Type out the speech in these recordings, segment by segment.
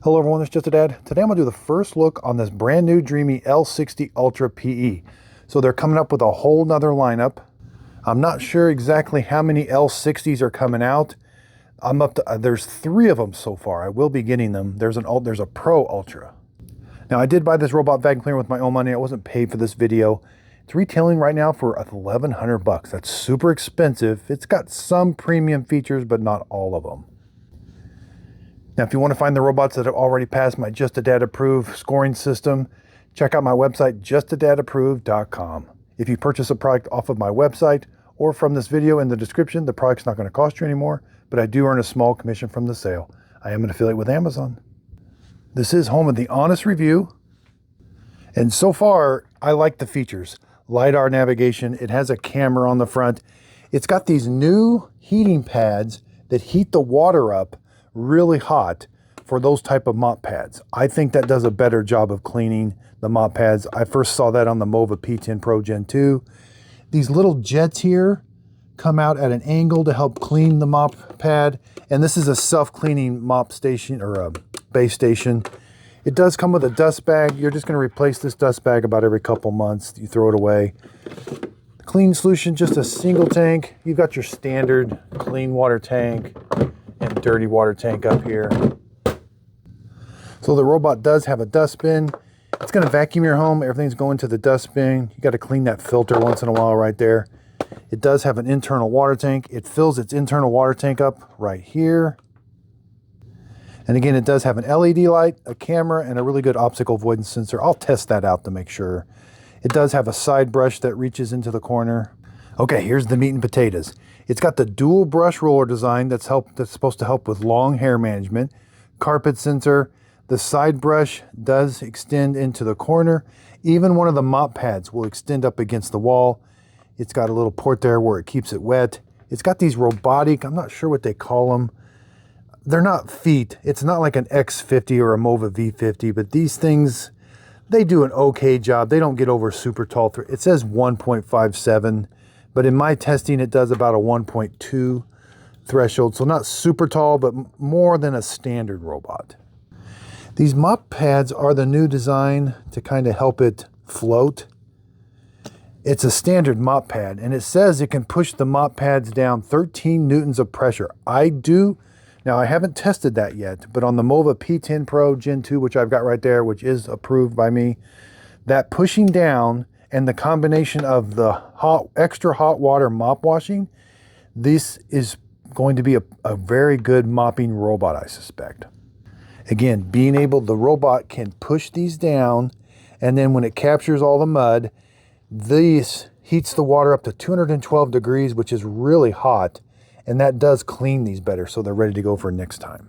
Hello everyone, it's Just a Dad. Today I'm going to do the first look on this brand new Dreame L60 Ultra PE. So they're coming up with a whole nother lineup. I'm not sure exactly how many L60s are coming out. I'm up to, there's 3 of them so far. I will be getting them. There's a Pro Ultra. Now I did buy this robot vacuum cleaner with my own money. I wasn't paid for this video. It's retailing right now for $1,100. That's super expensive. It's got some premium features, but not all of them. Now, if you want to find the robots that have already passed my Just a Dad approved scoring system, check out my website, justadadapproved.com. If you purchase a product off of my website or from this video in the description, the product's not going to cost you anymore, but I do earn a small commission from the sale. I am an affiliate with Amazon. This is home of the honest review. And so far, I like the features. LiDAR navigation, it has a camera on the front. It's got these new heating pads that heat the water up really hot for those type of mop pads. I think that does a better job of cleaning the mop pads. I first saw that on the Mova P10 Pro Gen 2. These little jets here come out at an angle to help clean the mop pad. And this is a self-cleaning mop station or a base station. It does come with a dust bag. You're just going to replace this dust bag about every couple months. You throw it away. Clean solution, just a single tank. You've got your standard clean water tank and dirty water tank up here. So the robot does have a dustbin. It's going to vacuum your home. Everything's going to the dustbin. You got to clean that filter once in a while right there. It does have an internal water tank. It fills its internal water tank up right here. And again, it does have an LED light, a camera, and a really good optical avoidance sensor. I'll test that out to make sure. It does have a side brush that reaches into the corner. Okay, here's the meat and potatoes. It's got the dual brush roller design that's supposed to help with long hair management. Carpet sensor. The side brush does extend into the corner. Even one of the mop pads will extend up against the wall. It's got a little port there where it keeps it wet. It's got these robotic, I'm not sure what they call them. They're not feet. It's not like an X50 or a Mova V50, but these things, they do an okay job. They don't get over super tall. It says 1.57. But in my testing, it does about a 1.2 threshold. So not super tall, but more than a standard robot. These mop pads are the new design to kind of help it float. It's a standard mop pad, and it says it can push the mop pads down 13 newtons of pressure. Now I haven't tested that yet, but on the Mova P10 Pro Gen 2, which I've got right there, which is approved by me, that pushing down and the combination of the extra hot water mop washing, this is going to be a very good mopping robot, I suspect. Again, the robot can push these down, and then when it captures all the mud, this heats the water up to 212 degrees, which is really hot, and that does clean these better, so they're ready to go for next time.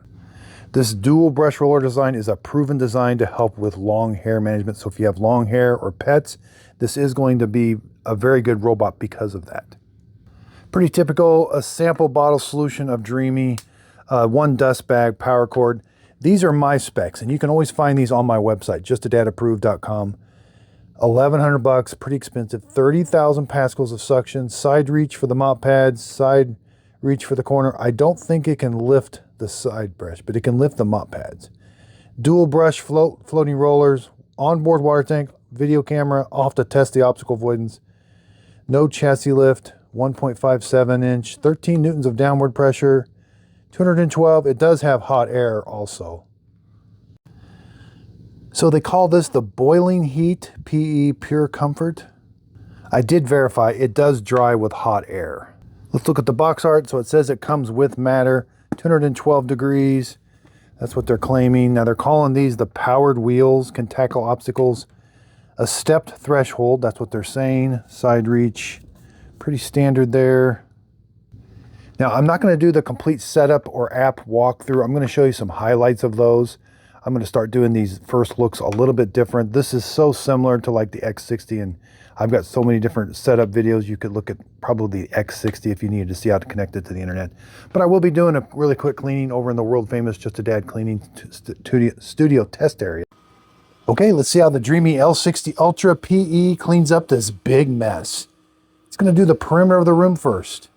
This dual brush roller design is a proven design to help with long hair management. So if you have long hair or pets, this is going to be a very good robot because of that. Pretty typical, a sample bottle solution of Dreame, 1 dust bag, power cord. These are my specs, and you can always find these on my website, justadadapproved.com. $1,100, pretty expensive. 30,000 pascals of suction, side reach for the mop pads, side reach for the corner. I don't think it can lift the side brush, but it can lift the mop pads. Dual brush floating rollers, onboard water tank, video camera. I'll have to test the optical avoidance. No chassis lift, 1.57 inch, 13 newtons of downward pressure, 212. It does have hot air also. So they call this the boiling heat PE Pure Comfort. I did verify it does dry with hot air. Let's look at the box art. So it says it comes with matter, 212 degrees. That's what they're claiming. Now they're calling these the powered wheels, can tackle obstacles. A stepped threshold, that's what they're saying. Side reach, pretty standard there. Now I'm not going to do the complete setup or app walkthrough. I'm going to show you some highlights of those. I'm going to start doing these first looks a little bit different. This is so similar to like the X60, and I've got so many different setup videos. You could look at probably the X60 if you needed to see how to connect it to the internet. But I will be doing a really quick cleaning over in the world famous Just a Dad cleaning studio test area. Okay, let's see how the Dreame L60 Ultra PE cleans up this big mess. It's going to do the perimeter of the room first.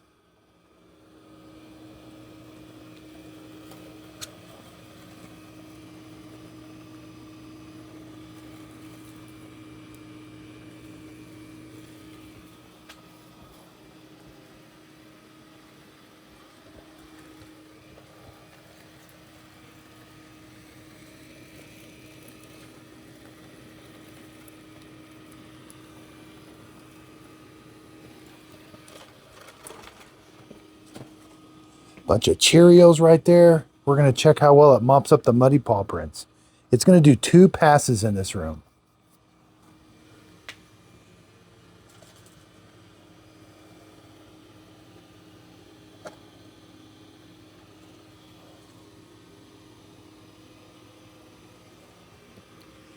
Bunch of Cheerios right there. We're going to check how well it mops up the muddy paw prints. It's going to do 2 passes in this room.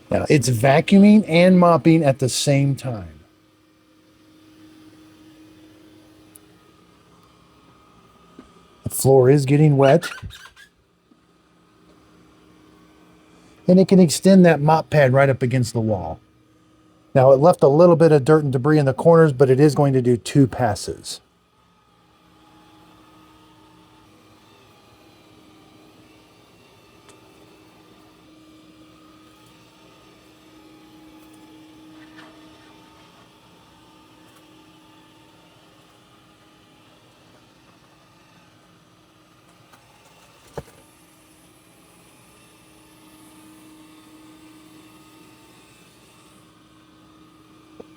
Now, it's vacuuming and mopping at the same time. The floor is getting wet. And it can extend that mop pad right up against the wall. Now, it left a little bit of dirt and debris in the corners, but it is going to do 2 passes.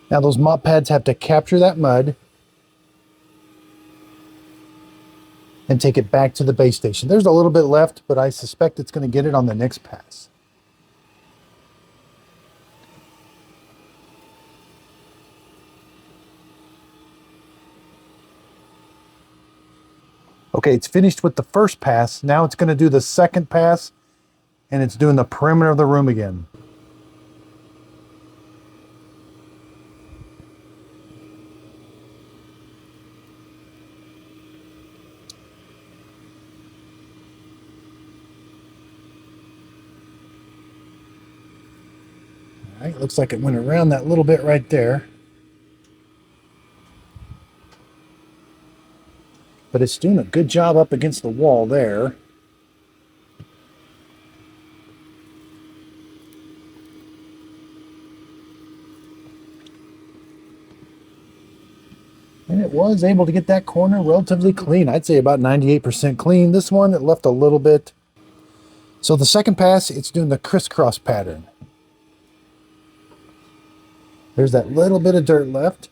Now those mop pads have to capture that mud and take it back to the base station. There's a little bit left, but I suspect it's going to get it on the next pass. Okay, it's finished with the first pass. Now it's going to do the second pass, and it's doing the perimeter of the room again. All right, looks like it went around that little bit right there. But it's doing a good job up against the wall there. And it was able to get that corner relatively clean. I'd say about 98% clean. This one, it left a little bit. So the second pass, it's doing the crisscross pattern. There's that little bit of dirt left.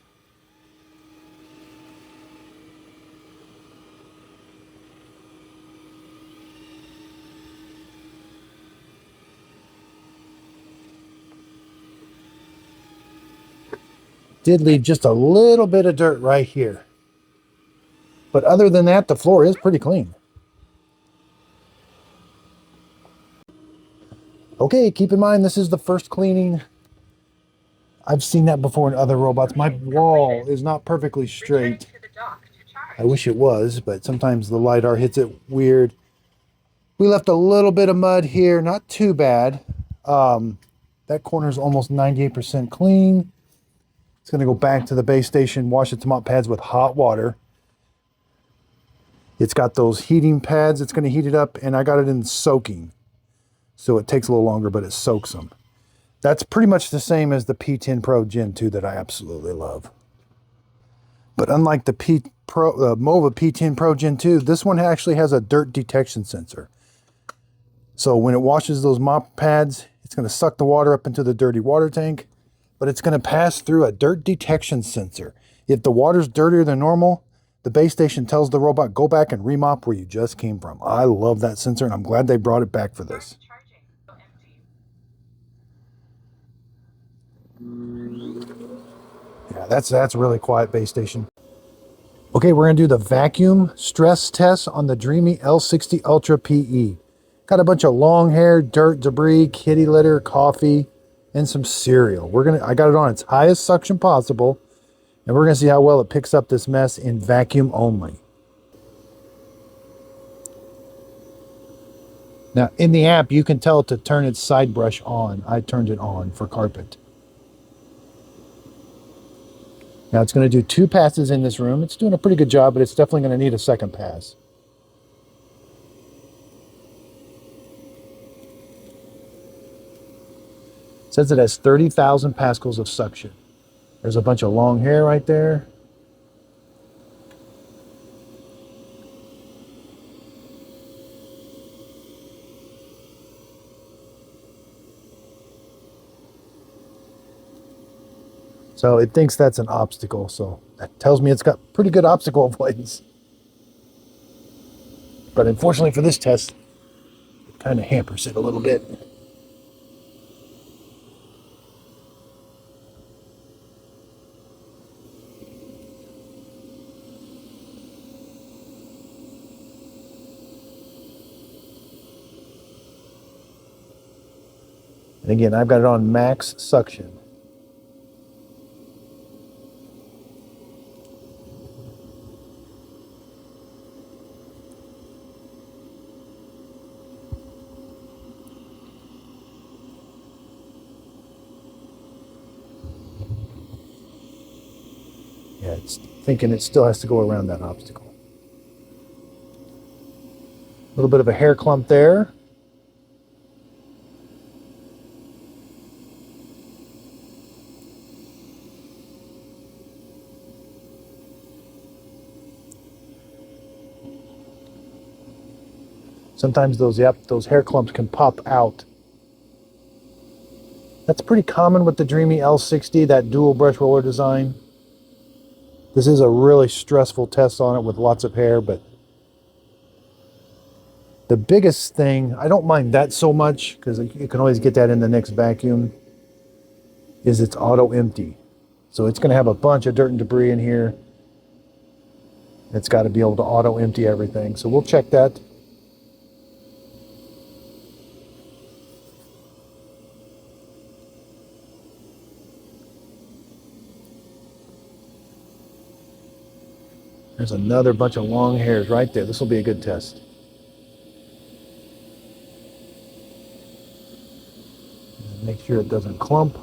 Did leave just a little bit of dirt right here. But other than that, the floor is pretty clean. Okay, keep in mind this is the first cleaning. I've seen that before in other robots. My wall is not perfectly straight. I wish it was, but sometimes the LiDAR hits it weird. We left a little bit of mud here, not too bad. That corner is almost 98% clean. It's going to go back to the base station, wash its mop pads with hot water. It's got those heating pads. It's going to heat it up, and I got it in soaking. So it takes a little longer, but it soaks them. That's pretty much the same as the P10 Pro Gen 2 that I absolutely love. But unlike the MOVA P10 Pro Gen 2, this one actually has a dirt detection sensor. So when it washes those mop pads, it's going to suck the water up into the dirty water tank, but it's going to pass through a dirt detection sensor. If the water's dirtier than normal, the base station tells the robot, go back and remop where you just came from. I love that sensor, and I'm glad they brought it back for this. Yeah, that's really quiet base station. Okay, we're going to do the vacuum stress test on the Dreame L60 Ultra PE. Got a bunch of long hair, dirt, debris, kitty litter, coffee, and some cereal. I got it on its highest suction possible, and we're going to see how well it picks up this mess in vacuum only. Now, in the app, you can tell it to turn its side brush on. I turned it on for carpet. Now, it's going to do 2 passes in this room. It's doing a pretty good job, but it's definitely going to need a second pass. It says it has 30,000 pascals of suction. There's a bunch of long hair right there. So it thinks that's an obstacle, so that tells me it's got pretty good obstacle avoidance. But unfortunately for this test, it kind of hampers it a little bit. And again, I've got it on max suction. Yeah, it's thinking it still has to go around that obstacle. A little bit of a hair clump there. Sometimes those hair clumps can pop out. That's pretty common with the Dreame L60, that dual brush roller design. This is a really stressful test on it with lots of hair, but the biggest thing, I don't mind that so much because you can always get that in the next vacuum, is it's auto empty. So it's going to have a bunch of dirt and debris in here. It's got to be able to auto empty everything. So we'll check that. There's another bunch of long hairs right there. This will be a good test. Make sure it doesn't clump.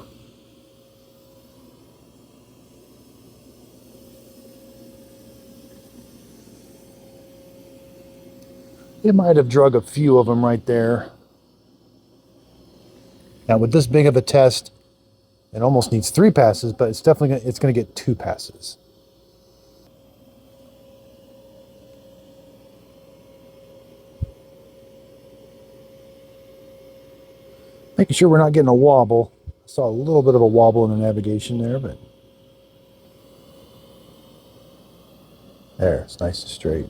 It might have drug a few of them right there. Now with this big of a test, it almost needs 3 passes, but it's definitely going to get 2 passes. Making sure we're not getting a wobble. I saw a little bit of a wobble in the navigation there, but there, it's nice and straight.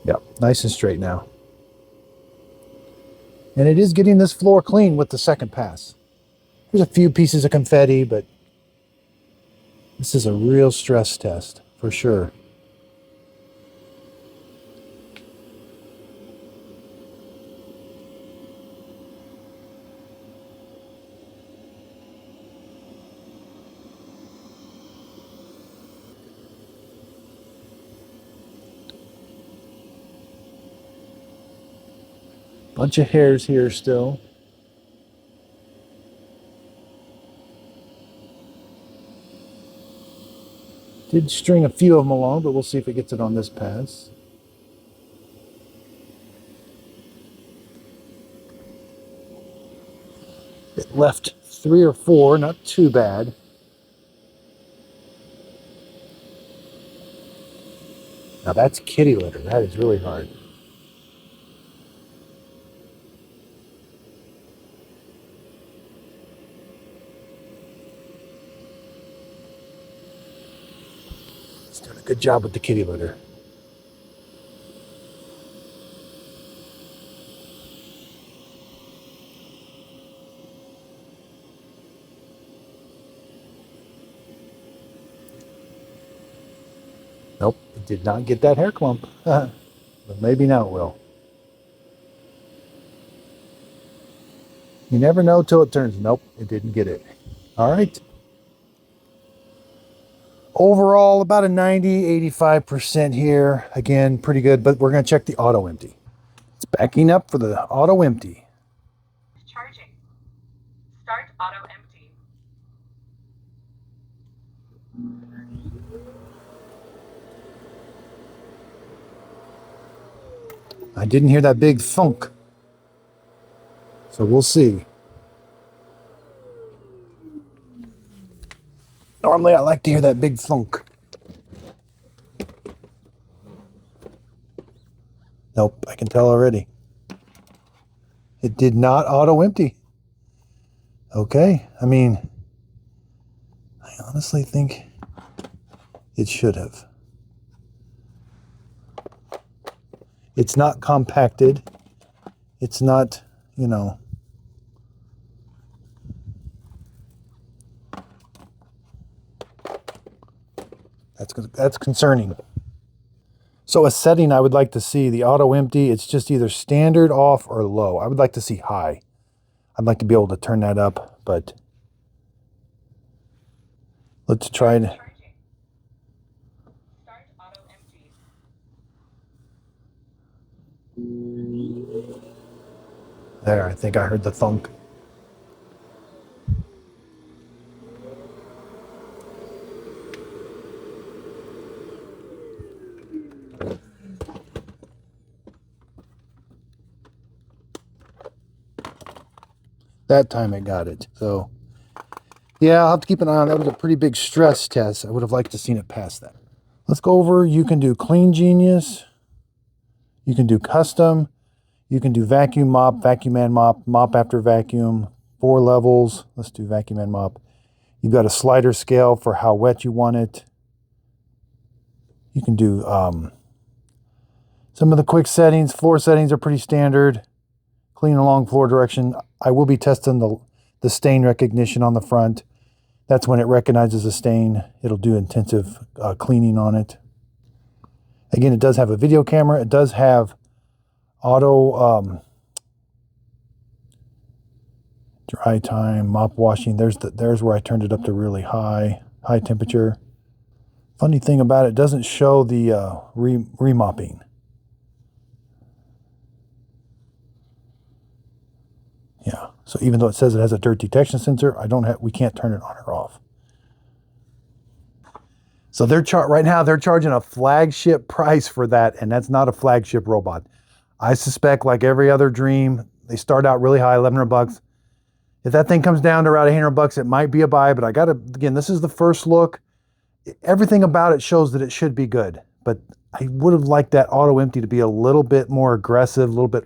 Yep, nice and straight now. And it is getting this floor clean with the second pass. There's a few pieces of confetti, but this is a real stress test for sure. Bunch of hairs here still. Did string a few of them along, but we'll see if it gets it on this pass. It left 3 or 4, not too bad. Now that's kitty litter. That is really hard. It's doing a good job with the kitty litter. Nope, it did not get that hair clump. But maybe now it will. You never know till it turns. Nope, it didn't get it. All right. Overall, about a 90-85% here. Again, pretty good, but we're going to check the auto empty. It's backing up for the auto empty. Charging. Start auto empty. I didn't hear that big thunk. So we'll see. Normally I like to hear that big thunk. Nope, I can tell already. It did not auto empty. Okay, I mean, I honestly think it should have. It's not compacted. It's not, you know. That's concerning. So a setting I would like to see, the auto empty, it's just either standard, off, or low. I would like to see high. I'd like to be able to turn that up, but let's try to. Charging. Start auto empty. There, I think I heard the thunk. That time it got it. So, yeah, I'll have to keep an eye on that. Was a pretty big stress test. I would have liked to seen it pass that. Let's go over. You can do Clean Genius. You can do custom. You can do vacuum mop, vacuum and mop, mop after vacuum, 4 levels. Let's do vacuum and mop. You've got a slider scale for how wet you want it. You can do some of the quick settings. Floor settings are pretty standard. Clean along floor direction. I will be testing the stain recognition on the front. That's when it recognizes a stain. It'll do intensive cleaning on it. Again, it does have a video camera. It does have auto dry time, mop washing. There's where I turned it up to really high temperature. Funny thing about it doesn't show the remopping. Yeah, so even though it says it has a dirt detection sensor, we can't turn it on or off. So right now they're charging a flagship price for that, and that's not a flagship robot. I suspect, like every other Dreame, they start out really high, $1,100. If that thing comes down to around $800, it might be a buy, but again, this is the first look. Everything about it shows that it should be good, but I would have liked that auto empty to be a little bit more aggressive, a little bit,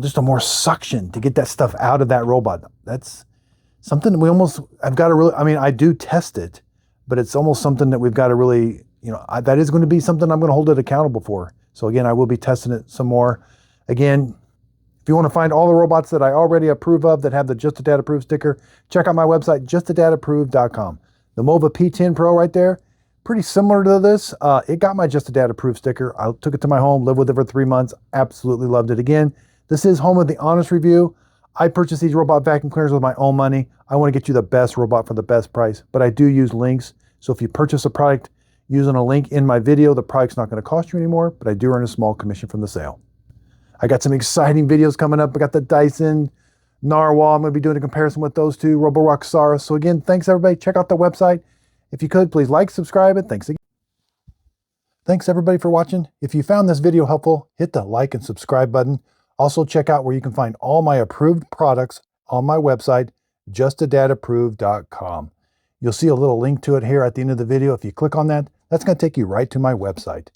just a more suction to get that stuff out of that robot. That's something I've got to really, I do test it, but it's almost something that we've got to really, that is going to be something I'm going to hold it accountable for. So again, I will be testing it some more. Again, if you want to find all the robots that I already approve of that have the Just a Dad Approved sticker, check out my website, justadadapproved.com. The Mova P10 Pro right there, pretty similar to this. It got my Just a Dad Approved sticker. I took it to my home, lived with it for 3 months, absolutely loved it. Again, this is home of the honest review. I purchased these robot vacuum cleaners with my own money. I want to get you the best robot for the best price, but I do use links. So if you purchase a product using a link in my video, the product's not going to cost you anymore, but I do earn a small commission from the sale. I got some exciting videos coming up. I got the Dyson Narwhal. I'm going to be doing a comparison with those two, Roborock Saurus. So again, thanks everybody. Check out the website. If you could, please like, subscribe, and thanks again. Thanks everybody for watching. If you found this video helpful, hit the like and subscribe button. Also check out where you can find all my approved products on my website, justadadapproved.com. You'll see a little link to it here at the end of the video. If you click on that, that's going to take you right to my website.